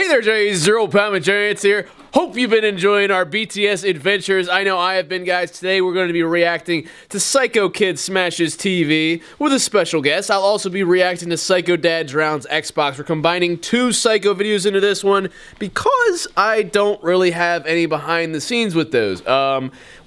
there, J's. Zero Pound Giants here. Hope you've been enjoying our BTS adventures. I know I have been, guys. Today we're going to be reacting to Psycho Kid Smashes TV with a special guest. I'll also be reacting to Psycho Dad Drowns Xbox. We're combining two Psycho videos into this one because I don't really have any behind the scenes with those.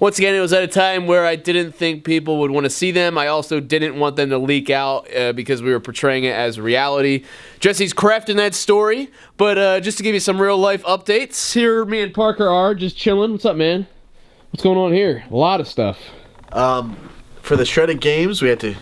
Once again, it was at a time where I didn't think people would want to see them. I also didn't want them to leak out because we were portraying it as reality. Jesse's crafting that story, but just to give you some real life updates, here me and Parker are just chilling. What's up, man? What's going on here? A lot of stuff. For the shredded games, we had to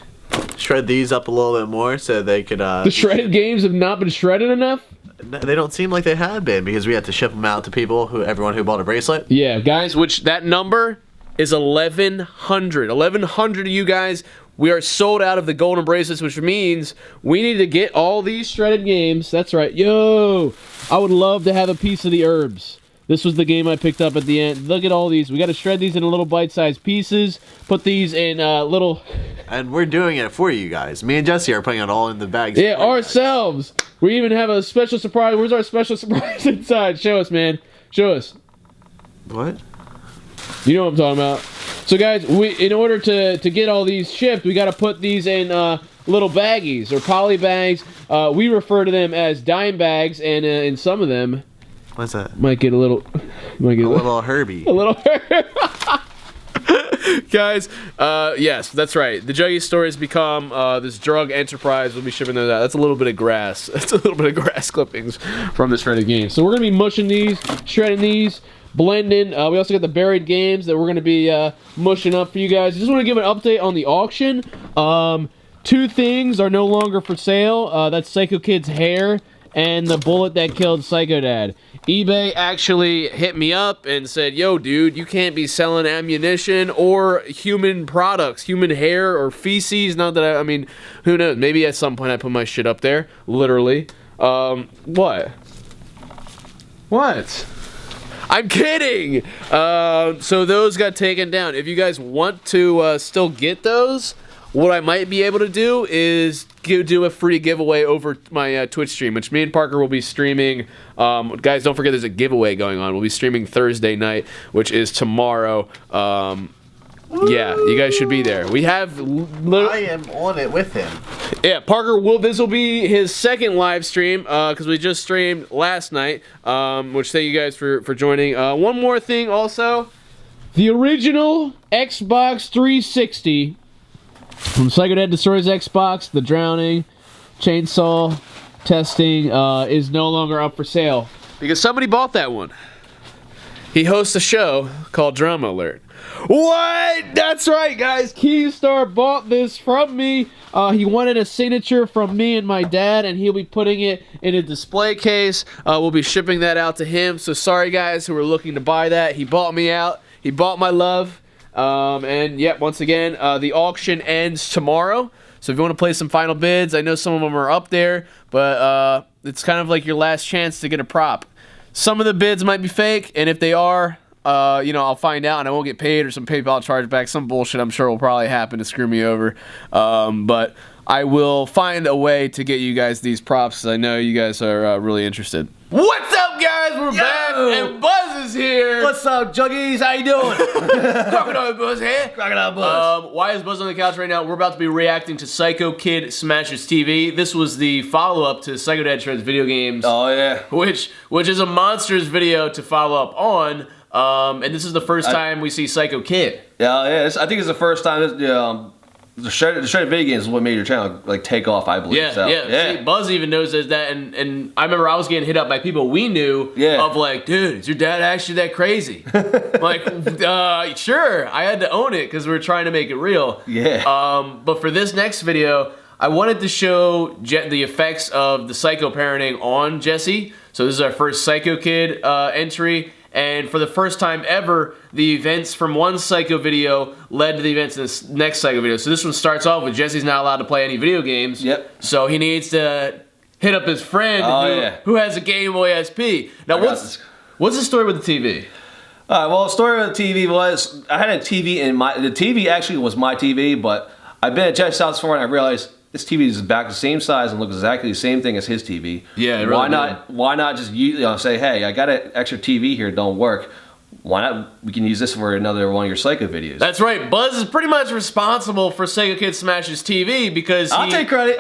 shred these up a little bit more so they could... the shredded games have not been shredded enough? They don't seem like they had been because we had to ship them out to people, everyone who bought a bracelet. Yeah, guys, which that number is 1,100. 1,100 of you guys. We are sold out of the golden bracelets, which means we need to get all these shredded games. That's right. Yo, I would love to have a piece of the herbs. This was the game I picked up at the end. Look at all these. We got to shred these into little bite-sized pieces. Put these in little... And we're doing it for you guys. Me and Jesse are putting it all in the bags. Yeah, ourselves. We even have a special surprise. Where's our special surprise inside? Show us, man. Show us. What? You know what I'm talking about. So guys, in order to get all these shipped, we got to put these in little baggies or poly bags. We refer to them as dime bags, and in some of them, what's that? Might get a little, a little Herbie. A little guys, yes, that's right. The Juggy store has become this drug enterprise. We'll be shipping those out. That's a little bit of grass. That's a little bit of grass clippings from the shredded game. So we're gonna be mushing these, shredding these, blending. We also got the buried games that we're going to be mushing up for you guys. I just want to give an update on the auction. Two things are no longer for sale. That's Psycho Kid's hair and the bullet that killed Psycho Dad. eBay actually hit me up and said, yo, dude, you can't be selling ammunition or human products, human hair or feces. Not that I mean, who knows? Maybe at some point I put my shit up there, literally. What? What? I'm kidding! So those got taken down. If you guys want to still get those, what I might be able to do is do a free giveaway over my Twitch stream, which me and Parker will be streaming. Guys, don't forget there's a giveaway going on. We'll be streaming Thursday night, which is tomorrow. Yeah, you guys should be there. We have... I am on it with him. Yeah, Parker this will be his second live stream, because we just streamed last night, which thank you guys for joining. One more thing also, the original Xbox 360 from Psycho Dad Destroys Xbox, the drowning, chainsaw, testing, is no longer up for sale, because somebody bought that one. He hosts a show called Drama Alert. What? That's right, guys. Keystar bought this from me. He wanted a signature from me and my dad, and he'll be putting it in a display case. We'll be shipping that out to him. So sorry, guys, who were looking to buy that. He bought me out. He bought my love. And yeah, once again, the auction ends tomorrow. So if you want to play some final bids, I know some of them are up there, but it's kind of like your last chance to get a prop. Some of the bids might be fake, and if they are, you know, I'll find out and I won't get paid, or some PayPal chargeback, some bullshit I'm sure will probably happen to screw me over. But I will find a way to get you guys these props, because I know you guys are really interested. What's up, guys? We're back, and Buzz is here. What's up, Juggies? How you doing? Crocodile Buzz here. Crocodile Buzz. Why is Buzz on the couch right now? We're about to be reacting to Psycho Kid Smashes TV. This was the follow-up to Psycho Dad Shreds video games. Oh, yeah. Which is a monsters video to follow up on. And this is the first time we see Psycho Kid. Yeah, I think it's the first time the shredded video games is what made your channel like take off, I believe. Yeah. See, Buzz even knows that, and I remember I was getting hit up by people we knew of like, dude, is your dad actually that crazy? Like, sure. I had to own it because we were trying to make it real. Yeah. But for this next video, I wanted to show the effects of the psycho parenting on Jesse. So this is our first Psycho Kid entry. And for the first time ever, the events from one Psycho video led to the events in this next Psycho video. So this one starts off with Jesse's not allowed to play any video games. Yep. So he needs to hit up his friend who has a Game Boy SP. Now, what's the story with the TV? Well, the story with the TV was I had a TV in the TV actually was my TV, but I've been at Jesse's house before and I realized this TV is back the same size and looks exactly the same thing as his TV. Yeah, it why really not? did. Why not just say, hey, I got an extra TV here, don't work. Why not? We can use this for another one of your Psycho videos. That's right. Buzz is pretty much responsible for Psycho Kid Smashes TV because I'll take credit.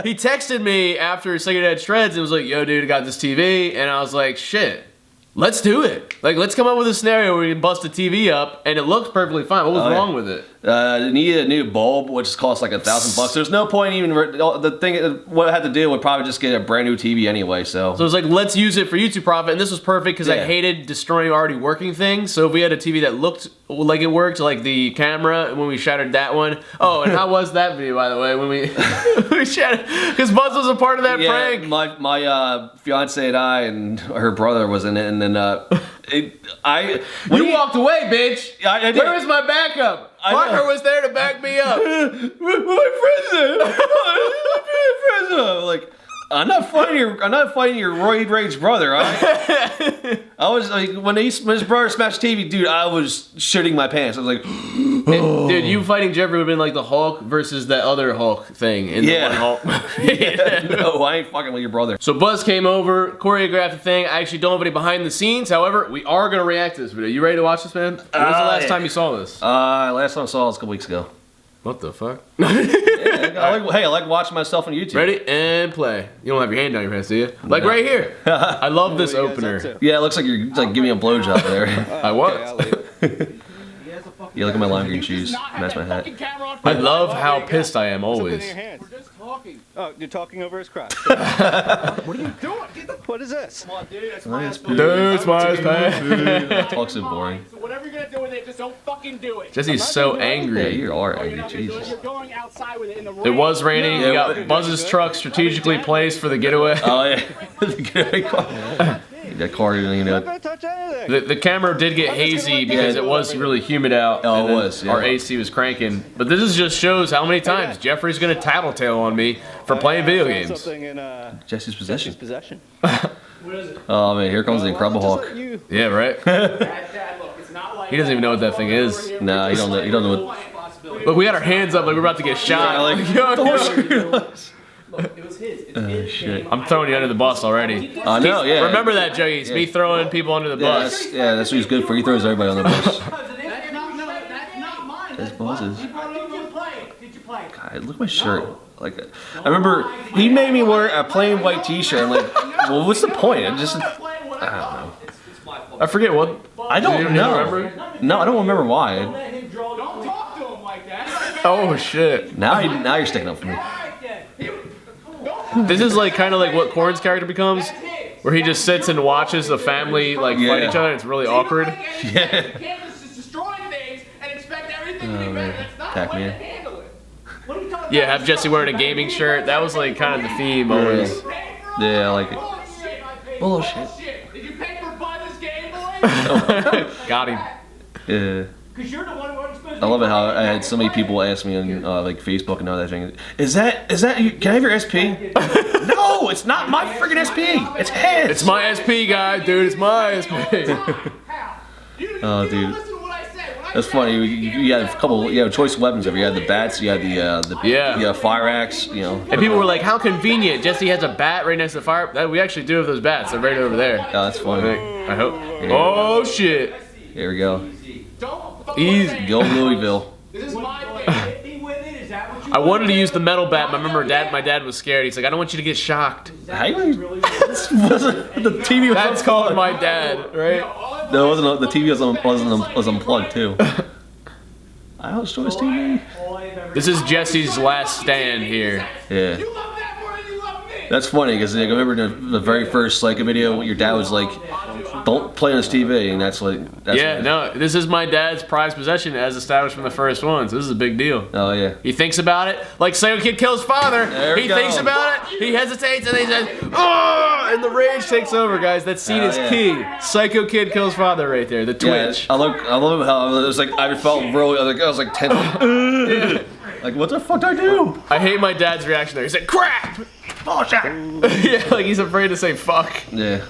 he texted me after Psycho Dad Shreds and was like, "Yo, dude, I got this TV," and I was like, "Shit, let's do it. Like, let's come up with a scenario where we can bust the TV up, and it looks perfectly fine. What was wrong with it?" It needed a new bulb, which costs like $1,000. There's no point even. The thing, what I had to do would probably just get a brand new TV anyway. So it was like, let's use it for YouTube profit, and this was perfect because I hated destroying already working things. So if we had a TV that looked like it worked, like the camera when we shattered that one. Oh, and how was that video, by the way, when we we shattered? Because Buzz was a part of that prank. My fiance and I and her brother was in it, and then you walked away, bitch. I did. Where was my backup? Parker was there to back me up. My friends are like, I'm not fighting your roid rage brother. I was like, when his brother smashed TV, dude, I was shitting my pants. I was like, dude, you fighting Jeffrey would have been like the Hulk versus that other Hulk thing in the one Hulk. No, I ain't fucking with your brother. So Buzz came over, choreographed the thing. I actually don't have any behind the scenes. However, we are gonna react to this video. You ready to watch this, man? When was the last time you saw this? Last time I saw it was a couple weeks ago. What the fuck? I like watching myself on YouTube. Ready and play. You don't have your hand down your pants, do you? Like right here. I love this opener. Yeah, it looks like you're like giving me a blowjob there. I was. You look at my lime green shoes. That's my hat. I love how pissed I am always. We're just talking. Oh, you're talking over his crotch. What are you doing? What is this? Come on, dude. That's my ass. Dude, it's my ass. Talk's so boring. So whatever you're gonna do with it, just don't fucking do it. Jesse's so Yeah, angry. you are angry. Jesus. You're going outside with it in the rain. It was raining. You got Buzz's truck strategically placed for the getaway. Oh yeah, the getaway car. That car, you I'm know. not gonna touch anything. The camera did get hazy because it was really humid out. Oh, and it then was, yeah. Our AC was cranking. But this just shows how many times Jeffrey's gonna tattletale on me for playing video games. Something in Jesse's possession. possession. Oh man, here comes the Incredible Hulk. Yeah, right? He doesn't even know what that thing is. Nah, you don't know. You don't know what. Look, we got our hands up like we're about to get shot. It was his. It's Shit. I'm throwing you under the bus already. I know. Yeah. Remember that, Juggies. Me throwing people under the bus. That's what he's good for. He throws everybody on the bus. That's not mine. That's Buzz's. Did you play? God, look at my shirt. Like, I remember he made me wear a plain white T-shirt. I'm like, well, what's the point? I don't know. I forget what. I don't You know. remember? No, I don't remember why. Don't talk to him like that. Oh shit. Now you're sticking up for me. This is like kind of like what Korn's character becomes, where he just sits and watches the family like fight each other. It's really awkward. You can't just destroy things and expect everything to be better. That's not the way to handle it. What are you talking Yeah, have Jesse wearing a gaming shirt. That was like kind of the theme always. Yeah, I like it. Bullshit. Did you pay for Buzz's Game Boy? Got him. Yeah. Because you're the one who wasn't supposed to I love it how I had so many people ask me on like Facebook and all that thing. Is that you? Can I have your SP? No, it's not my friggin' SP. It's his. It's my SP guy, dude. It's my SP. Oh, dude. That's funny. You had a couple. You had choice weapons over. You had the bats. You had the fire axe. You know. And people were like, "How convenient! Jesse has a bat right next to the fire." We actually do have those bats. They're right over there. Oh, that's funny. I hope. Oh shit! Here we go. Easy. Go Louisville. This is my thing. Hit me with it. Is that what you I wanted to use the metal bat, but I remember my dad was scared. He's like, "I don't want you to get shocked." How you? The TV was That's called my dad, right? No, it wasn't. The TV was unplugged too. I was choice TV. This is Jesse's last stand here. Yeah. You love that more than you love me. That's funny because like, I remember the very first Psycho video, your dad was like, "Don't play on this TV," and that's No, this is my dad's prized possession as established from the first one, so this is a big deal. Oh yeah. He thinks about it like Psycho Kid kills father. There we He go. thinks about it, he hesitates, and then he says, "Oh!" And the rage takes over, guys. That scene is key. Psycho Kid kills father right there. The twitch. Yeah, I love how it was like I felt really I was like 10. Like what the fuck did I do? I hate my dad's reaction there. He said, "Crap!" Bullshit. Yeah, like he's afraid to say fuck. Yeah.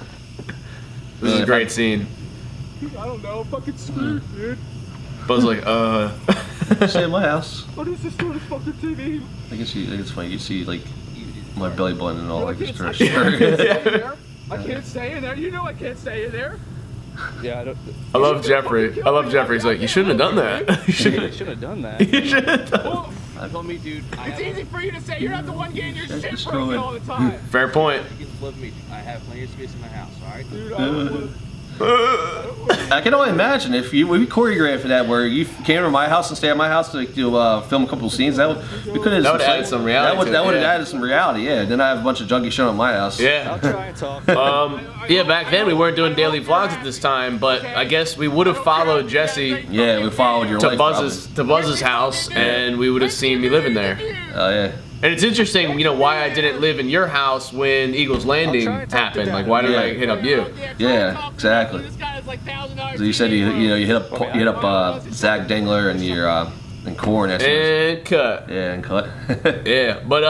This is a great scene. I don't know. Fucking screwed, dude. Buzz like, Stay in my house. What is this sort of fucking TV? I guess it's funny. You see like my belly button and all like this I shirt. can't stay in there. You know I can't stay in there. Yeah, I don't. I love Jeffrey. I love Jeffrey. He's like, you shouldn't have done that. You Should have done that. should have done. Well, Told me, dude. it's easy for you to say. You're not the one getting your shit Just broken going. all the time. Fair point. You can live me. I have plenty of space in my house. All right. Dude, I don't wanna- I can only imagine if we choreographed that where you came to my house and stayed at my house to film a couple of scenes. We could have. That would add some reality That to would it, have yeah. added some reality. Yeah. Then I have a bunch of junkies showing up at my house. I'll Yeah. try and talk. Yeah, back then we weren't doing daily vlogs at this time, but I guess we would have followed Jesse Yeah, we followed your to life. Buzz's house, and we would have seen me living there. Oh yeah. And it's interesting, you know, why I didn't live in your house when Eagles Landing try and talk to happened. Dad. Like, why did Yeah. I hit up you? Yeah, exactly. This guy is like $1,000 So you said you hit up Zach Dangler and your and Corn. And cut. Yeah, and cut. Yeah, but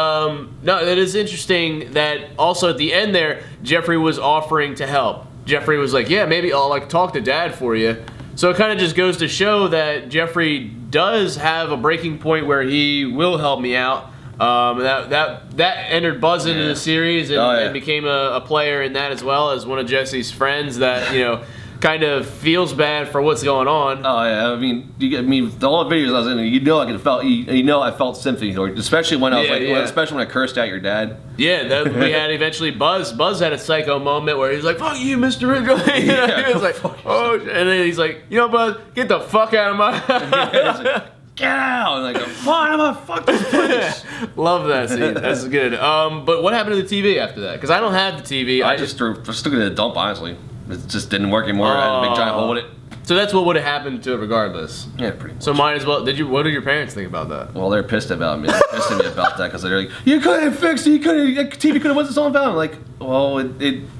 no, it is interesting that also at the end there, Jeffrey was offering to help. Jeffrey was like, yeah, maybe I'll like talk to Dad for you. So it kind of just goes to show that Jeffrey does have a breaking point where he will help me out. That entered Buzz into the series and, and became a player in that as well as one of Jesse's friends that, you know, kind of feels bad for what's going on. Oh yeah, I mean, the all the videos I was in, I felt sympathy for you, especially when I was especially when I cursed out your dad. Yeah, we had eventually Buzz. Buzz had a psycho moment where he's like, "Fuck you, Mr. Ridgway." He was like, "Oh," and then he's like, "You know, Buzz, get the fuck out of my house." Get out! And I go, fine, I'm gonna fuck this place. Love that scene. That's good. But what happened to the TV after that? Because I don't have the TV. I just took it in the dump, honestly. It just didn't work anymore. I had a big giant hole in it. So that's what would have happened to it regardless. Yeah, pretty much. So might as well. What did your parents think about that? Well, they're pissed about me. They're pissed at me about that because they're like, you couldn't have fixed it. TV could have went to someone found. I'm like, well,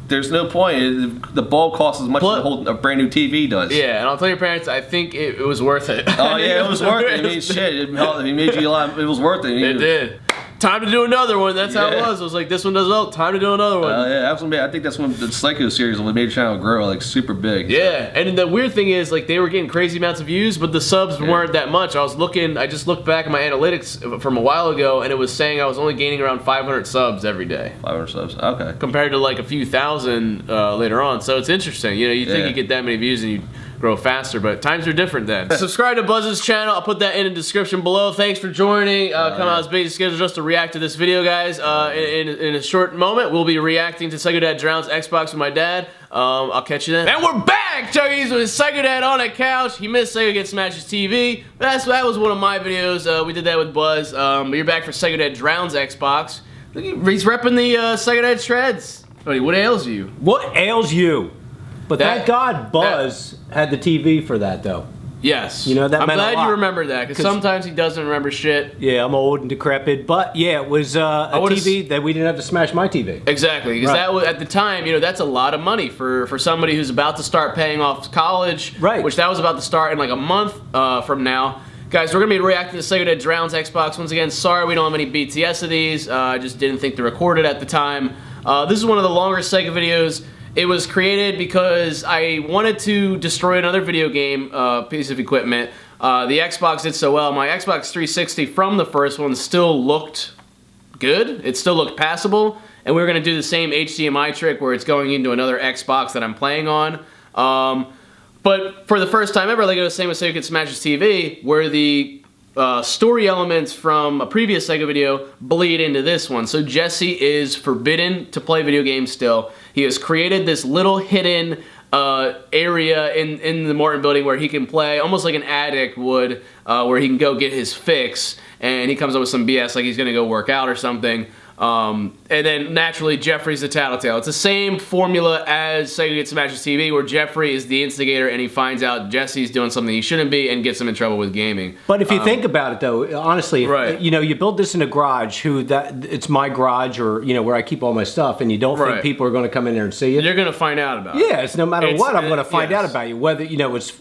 there's no point. The bulb costs as much as a brand new TV does. Yeah, and I'll tell your parents, I think it was worth it. Oh yeah, it was worth it. I mean, shit, it made you a lot. It was worth it. It did. Time to do another one. That's how it was. It was like, this one does well. Time to do another one. Yeah, absolutely. I think that's when the Psycho series made your channel grow like super big. Yeah, and the weird thing is, like, they were getting crazy amounts of views, but the subs weren't that much. I just looked back at my analytics from a while ago, and it was saying I was only gaining around 500 subs every day. 500 subs. Okay. Compared to like a few thousand later on. So it's interesting. You know, you think you get that many views and you grow faster, but times are different then. Subscribe to Buzz's channel. I'll put that in the description below. Thanks for joining. Come out as busy schedule just to react to this video, guys. In a short moment, we'll be reacting to Psycho Dad Drowns Xbox with my dad. I'll catch you then. And we're back, Chuggies, with Psycho Dad on a couch. He missed Psycho Get Smashes TV. That was one of my videos. We did that with Buzz. But you're back for Psycho Dad Drowns Xbox. He's repping the Psycho Dad shreds. Buddy, what ails you? What ails you? But thank God Buzz had the TV for that, though. Yes. You know, that I'm meant a glad lot. you remember that, because sometimes he doesn't remember shit. Yeah, I'm old and decrepit, but yeah, it was a TV that we didn't have to smash my TV. Exactly, because that was, at the time, you know, that's a lot of money for somebody who's about to start paying off college. Right. Which that was about to start in like a month from now. Guys, we're going to be reacting to Psycho Dad Drowns Xbox. Once again, sorry we don't have any BTS of these. I just didn't think to record it at the time. This is one of the longer Psycho videos. It was created because I wanted to destroy another video game piece of equipment. The Xbox did so well. My Xbox 360 from the first one still looked good. It still looked passable. And we were going to do the same HDMI trick where it's going into another Xbox that I'm playing on. But for the first time ever, like I was saying with Psycho Kid Smashes TV, where the story elements from a previous Psycho video bleed into this one. So Jesse is forbidden to play video games still. He has created this little hidden area in the Morton building where he can play, almost like an addict would, where he can go get his fix, and he comes up with some BS like he's gonna go work out or something. And then naturally Jeffrey's the tattletale. It's the same formula as Psycho Get Smashes TV, where Jeffrey is the instigator and he finds out Jesse's doing something he shouldn't be and gets him in trouble with gaming. But if you think about it, though, honestly, you know, you build this in a garage. It's my garage, or you know, where I keep all my stuff, and you don't think people are going to come in there and see it. You're going to find out about it. Yeah, it's no matter what, I'm going to find out about you, whether you know it's.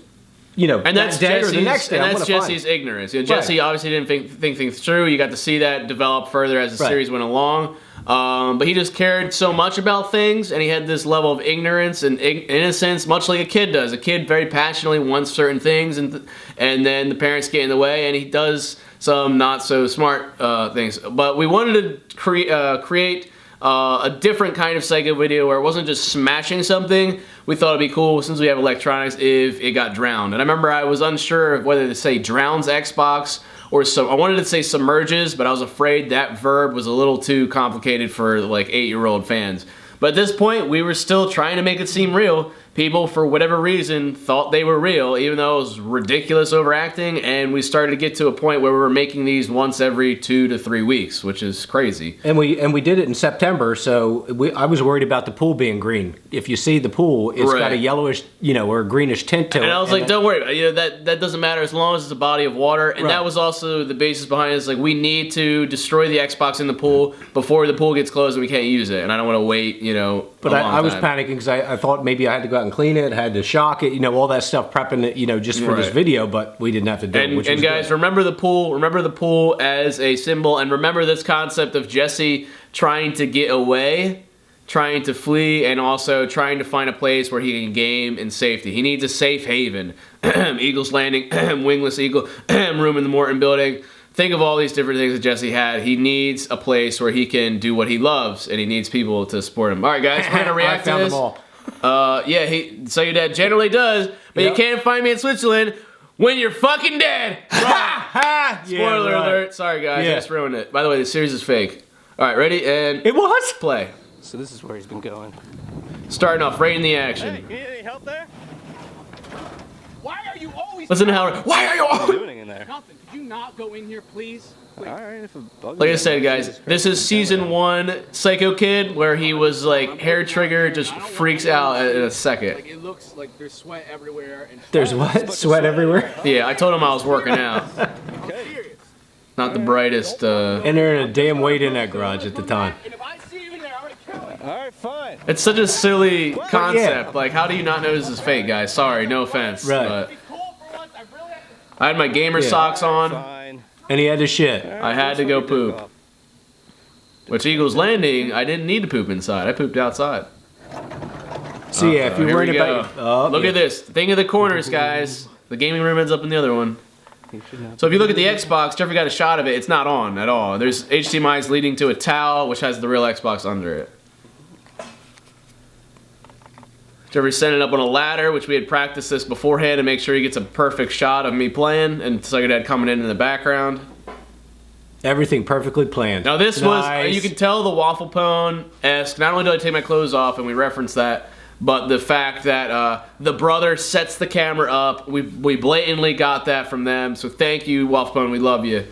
You know, and that's that day or the next day. And that's Jesse's ignorance. You know, Jesse obviously didn't think things through. You got to see that develop further as the series went along. But he just cared so much about things, and he had this level of ignorance and innocence, much like a kid does. A kid very passionately wants certain things, and then the parents get in the way, and he does some not so smart things. But we wanted to create a different kind of Sega video where it wasn't just smashing something. We thought it'd be cool, since we have electronics, if it got drowned. And I remember I was unsure of whether to say drowns Xbox or I wanted to say submerges, but I was afraid that verb was a little too complicated for like 8-year-old fans. But at this point, we were still trying to make it seem real. People, for whatever reason, thought they were real, even though it was ridiculous overacting, and we started to get to a point where we were making these once every 2 to 3 weeks, which is crazy. And we did it in September, so I was worried about the pool being green. If you see the pool, it's got a yellowish, or a greenish tint to it. And I was like, don't worry, that doesn't matter as long as it's a body of water. And that was also the basis behind it. It's like, we need to destroy the Xbox in the pool before the pool gets closed and we can't use it. And I don't want to wait, But I was panicking because I thought maybe I had to go out and clean it, had to shock it, all that stuff, prepping it, just for this video, but we didn't have to do it. And guys, good. Remember the pool as a symbol, and remember this concept of Jesse trying to get away, trying to flee, and also trying to find a place where he can game in safety. He needs a safe haven. Eagle's Landing, Wingless Eagle, room in the Morton building. Think of all these different things that Jesse had. He needs a place where he can do what he loves, and he needs people to support him. All right, guys, we're going to react to this. Them all. So your dad generally does, but you can't find me in Switzerland when you're fucking dead. Spoiler alert. Sorry, guys, I just ruined it. By the way, the series is fake. All right, ready? And it was? Play. So this is where he's been going. Starting off right in the action. Hey, you need any help there? Why are you always... Listen to Howard. Why are you always... doing in there? Nothing. Could you not go in here, please? Alright, if a bug like I said, guys, this is season 1 Psycho Kid, where he was like, hair trigger just freaks out in a second. Like, it looks like there's sweat everywhere. And there's what? Sweat everywhere? Yeah, I told him I was working out. Not the brightest. And they're in a damn weight in that garage at the time. And if I see you in there, I'm gonna kill you. Alright, fine. It's such a silly concept. Like, how do you not know this is fake, guys? Sorry, no offense. Right. But I had my gamer socks on. Fine. And he had to shit. I had to go poop. Which Eagle's Landing, I didn't need to poop inside. I pooped outside. So yeah, if you're worried about... Look at this. Think of the corners, guys. The gaming room ends up in the other one. So if you look at the Xbox, Jeffrey got a shot of it. It's not on at all. There's HDMI's leading to a towel, which has the real Xbox under it. Jeffrey's setting it up on a ladder, which we had practiced this beforehand to make sure he gets a perfect shot of me playing, and Psycho Dad coming in the background. Everything perfectly planned. Now this was, you can tell the Waffle Pone-esque. Not only did I take my clothes off, and we referenced that, but the fact that the brother sets the camera up. We blatantly got that from them, so thank you, Waffle Pone, we love you.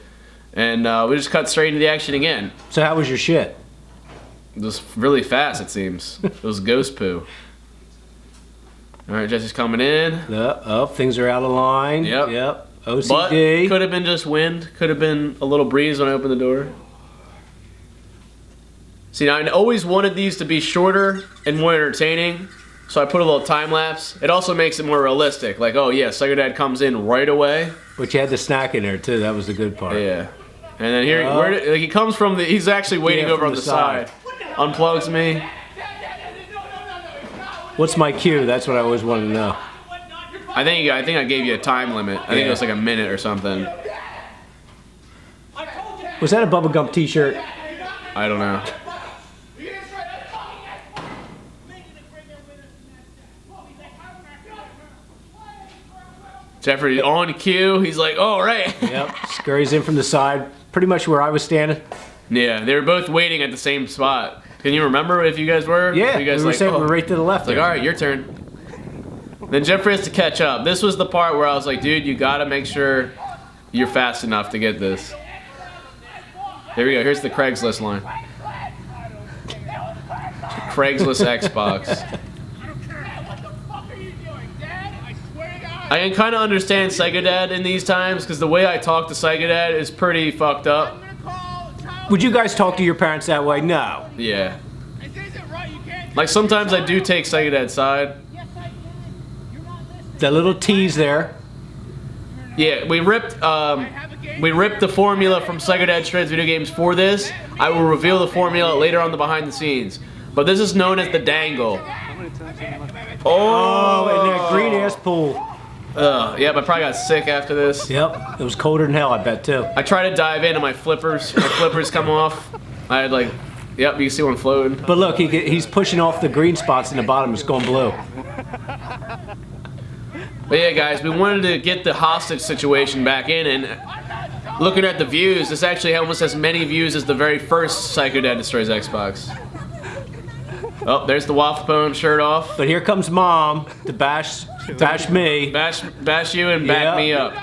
And we just cut straight into the action again. So how was your shit? It was really fast, it seems. It was ghost poo. All right, Jesse's coming in. Things are out of line. Yep. OCD. But could have been just wind. Could have been a little breeze when I opened the door. See, now I always wanted these to be shorter and more entertaining, so I put a little time lapse. It also makes it more realistic. Like, oh yeah, Psycho Dad comes in right away. But you had the snack in there too. That was the good part. Yeah. And then here, he comes from the. He's actually waiting over on the side. Unplugs me. What's my cue? That's what I always wanted to know. I think I gave you a time limit. I think it was like a minute or something. Was that a Bubblegum t-shirt? I don't know. Jeffrey on cue. He's like, oh, right. Yep. Scurries in from the side, pretty much where I was standing. Yeah, they were both waiting at the same spot. Can you remember if you guys were? Yeah, you guys we were right to the left. Like, all right, your turn. Then Jeffrey has to catch up. This was the part where I was like, dude, you gotta make sure you're fast enough to get this. There we go. Here's the Craigslist line. Craigslist Xbox. I can kind of understand Psycho Dad in these times because the way I talk to Psycho Dad is pretty fucked up. Would you guys talk to your parents that way? No. Yeah. Like sometimes I do take Psycho Dad's side. That little tease there. Yeah, we ripped we ripped the formula from Psycho Dad Shred's video games for this. I will reveal the formula later on the behind the scenes. But this is known as the dangle. Oh, in that green ass pool. Yep, I probably got sick after this. Yep, it was colder than hell, I bet too. I tried to dive in and my flippers come off. I had like, yep, you can see one floating. But look, he's pushing off the green spots in the bottom, it's going blue. But yeah, guys, we wanted to get the hostage situation back in, and looking at the views, this actually almost has many views as the very first Psycho Dad Destroys Xbox. Oh, there's the Waffle Bone shirt off. But here comes Mom to bash me. Bash you and back me up.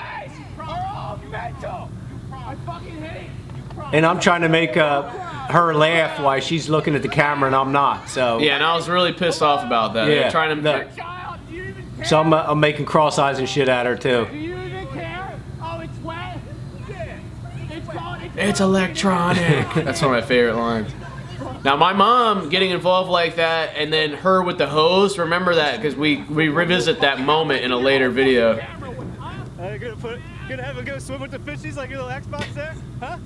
And I'm trying to make her laugh while she's looking at the camera and I'm not. So yeah, and I was really pissed off about that. Yeah, trying to. So I'm making cross eyes and shit at her too. Do you even care? Oh, it's wet. It's electronic. That's one of my favorite lines. Now, my mom getting involved like that, and then her with the hose. Remember that because we revisit that moment in a later video. Gonna have a go swim with the fishies like your little Xbox there, huh?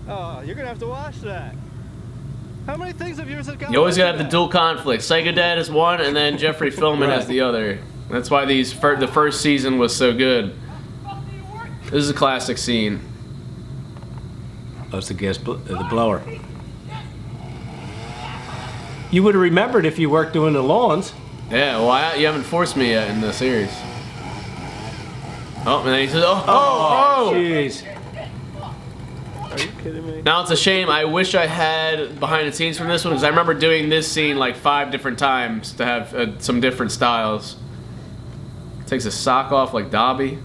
Oh, you're gonna have to watch that. How many things of yours have got? You always gotta have the dual conflict. Psycho Dad is one, and then Jeffrey Fillman has the other. That's why the first season was so good. This is a classic scene. Oh, it's the blower. You would have remembered if you worked doing the lawns. Yeah, well, you haven't forced me yet in the series. Oh, and then he says, oh, jeez. Are you kidding me? Now it's a shame. I wish I had behind the scenes from this one because I remember doing this scene like 5 different times to have some different styles. Takes his sock off like Dobby.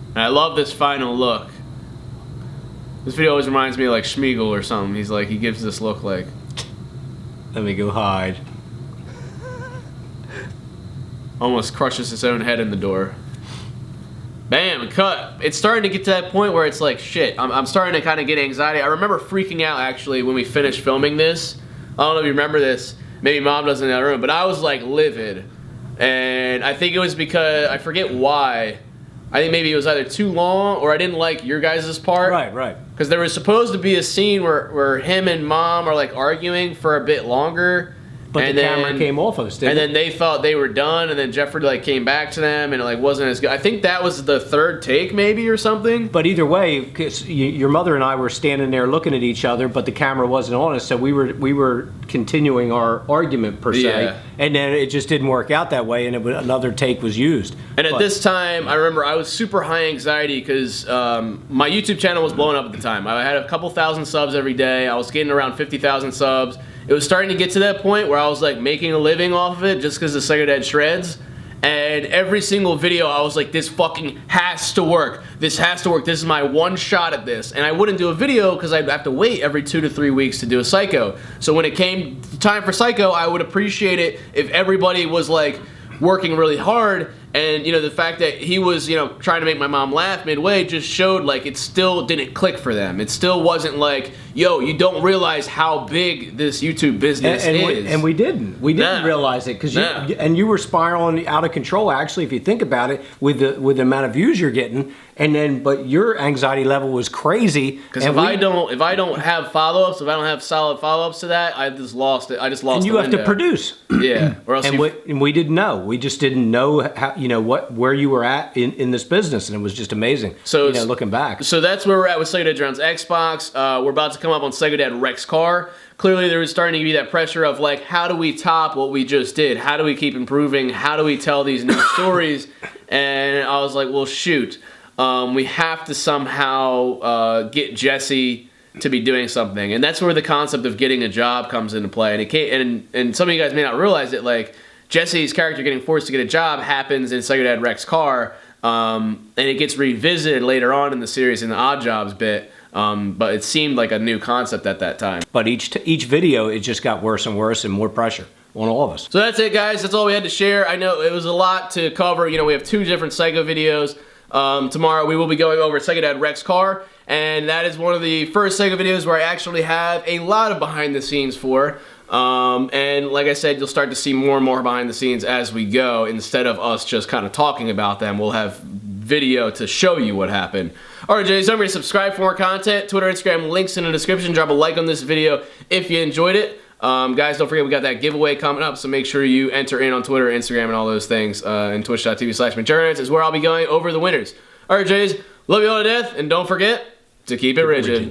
And I love this final look. This video always reminds me of like Schmeagol or something. He's like, he gives this look like. Let me go hide. Almost crushes his own head in the door. Bam, cut. It's starting to get to that point where it's like, shit, I'm starting to kind of get anxiety. I remember freaking out actually when we finished filming this. I don't know if you remember this. Maybe Mom doesn't in that room, but I was like livid. And I think it was because, I forget why. I think maybe it was either too long or I didn't like your guys' part. Right. Because there was supposed to be a scene where him and Mom are like arguing for a bit longer. But the camera came off of us, didn't it? And then they thought they were done, and then Jeffrey like came back to them, and it like wasn't as good. I think that was the third take, maybe, or something. But either way, 'cause your mother and I were standing there looking at each other, but the camera wasn't on us, so we were continuing our argument per se, Yeah. and then it just didn't work out that way, and another take was used. And at this time, I remember I was super high anxiety because my YouTube channel was blowing up at the time. I had a couple thousand subs every day. I was getting around 50,000 subs. It was starting to get to that point where I was like making a living off of it just because of Psycho Dad Shreds. And every single video I was like, this fucking has to work. This has to work. This is my one shot at this. And I wouldn't do a video because I'd have to wait every 2 to 3 weeks to do a Psycho. So when it came time for Psycho, I would appreciate it if everybody was like working really hard. And, you know, the fact that he was, you know, trying to make my mom laugh midway just showed, like, it still didn't click for them. It still wasn't like, yo, you don't realize how big this YouTube business is. We didn't. We didn't realize it. Because you were spiraling out of control, actually, if you think about it, with the amount of views you're getting. And then, but your anxiety level was crazy. Because if I don't have follow-ups, if I don't have solid follow-ups to that, I just lost it. I just lost. And you have to produce. Yeah. Or else and we didn't know. We just didn't know how, you know, where you were at in this business, and it was just amazing. So, you know, looking back. So that's where we're at with Psycho Dad Drown's Xbox. We're about to come up on Psycho Dad Rex Car. Clearly, there was starting to be that pressure of like, how do we top what we just did? How do we keep improving? How do we tell these new stories? And I was like, well, shoot. We have to somehow get Jesse to be doing something, and that's where the concept of getting a job comes into play. And it can't, and some of you guys may not realize it. Like Jesse's character getting forced to get a job happens in Psycho Dad Rex Car, and it gets revisited later on in the series in the Odd Jobs bit. But it seemed like a new concept at that time. But each video, it just got worse and worse and more pressure on all of us. So that's it, guys. That's all we had to share. I know it was a lot to cover. You know, we have 2 different Psycho videos. Tomorrow we will be going over Psycho Dad Rex Car, and that is one of the first Psycho videos where I actually have a lot of behind the scenes for. And like I said, you'll start to see more and more behind the scenes as we go. Instead of us just kind of talking about them, we'll have video to show you what happened. Alright, Jays, don't forget to subscribe for more content. Twitter, Instagram, links in the description. Drop a like on this video if you enjoyed it. Guys, don't forget we got that giveaway coming up, so make sure you enter in on Twitter, Instagram, and all those things. And twitch.tv/McJuggerNuggets is where I'll be going over the winners. Alright, Jays, love you all to death, and don't forget to keep it rigid.